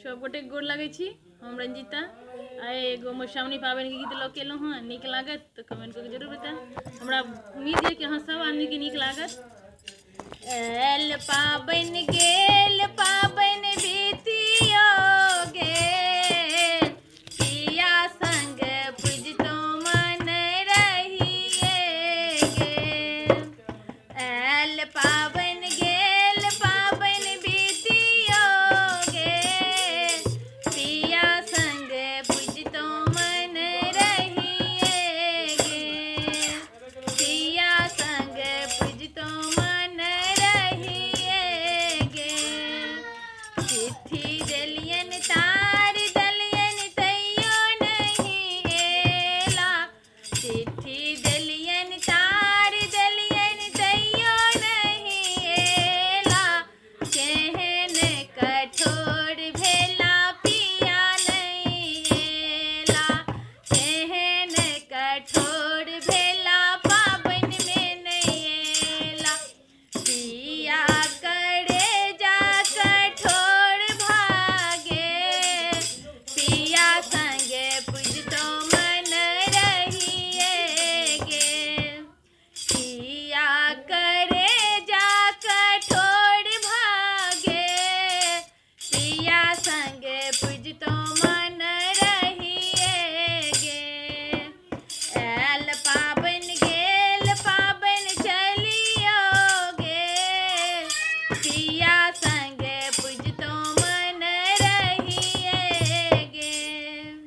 सब गोटे गोर लगे छी। हम रंजीता आए एगो मधुश्रावणी पाबनि के गीत लऽ के एलहुँ हँ। नीक लागत तो कमेंट करके जरूर बताएं। हमरा उम्मीद है कि अहाँ सब आदमी के नीक लागत। आयल पाबनि गेल पाबनि बीतियो गेल, पिया संग पूजतो मन रहिए गेल। आयल पाबनि गेल पाबनि बीतियो गेल, पिया संग पूजतो मन रहिए गेल। पिया संग पूजतो मन रहिए गेल। चिट्ठी देलियन तार देलियन तैयो नहीं एला, चिट्ठी देलियन तार देलियन तैयो नहीं एला। केहन कठोर भेला पिया नहीं एला, केहन कठोर भेला पाबनि में नहीं एला। पिया करे जा कठोर भागे, पिया संगे पूजतो मन रहिए गेल। पिया करे जा कठोर भागे, पिया संगे पूजतो मन रहिए गेल। आयल पाबनि गेल पाबनि चलियो गेल, पिया संगे पूजतो मन रहिए गेल।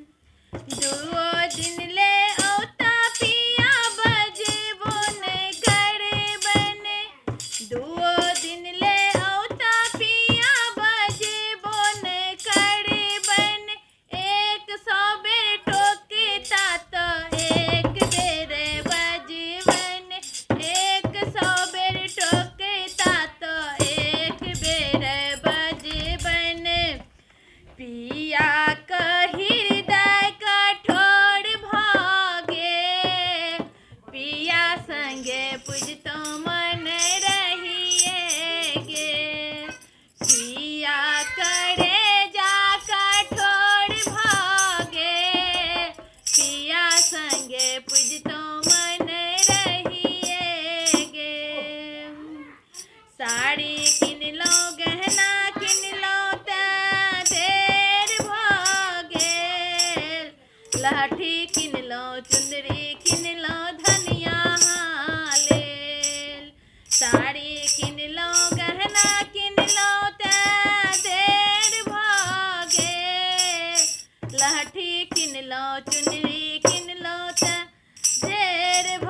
दुओ दिन ले औता पिया बजबो नहीं करबन, दुओ दिन ले औता पिया बजबो नहीं करबन। एक सौ बेर टोकता तो एक बेर बजबन, एक सौ बेर टोकता तो एक बेर बजबन। पिया का हृदय कठोर भागे, पिया संगे पूजतो मन रहिए गेल। पिया करे जा कठोर भागे, पिया संगे पूजतो मन रहिए गेल। साड़ी किनलो गहना किनलो ते देर भ गेल, लहठी किनलो चुंदरी किनलो धनिया लेल। साड़ी किनलो गहना किनलो ते देर भ गेल, लहठी किनलो चुनरी किनलो ते देर भ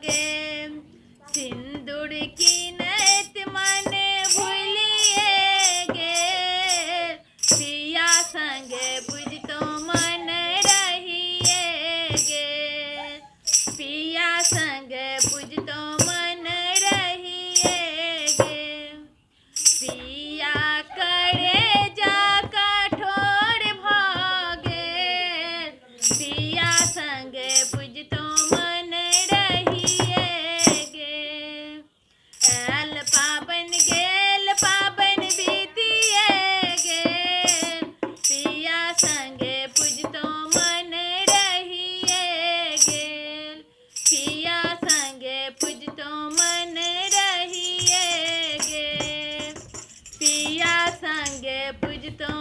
गेल। सिंदूर कीनैत मन भूलिए गेल, पिया संगे पूजतो मन रहिए गेल। पिया संगे पूजतो मन रहिए गेल। पिया करे जा कठोर भागे, पिया संगे पूजतो मन रहिए गेल। आयल पाबनि गेल पाबनि बीतिए गेल, पिया संगे पूजतो मन रहिए गेल। पिया संगे पूजतो मन रहिए गेल, पिया संगे पूजतो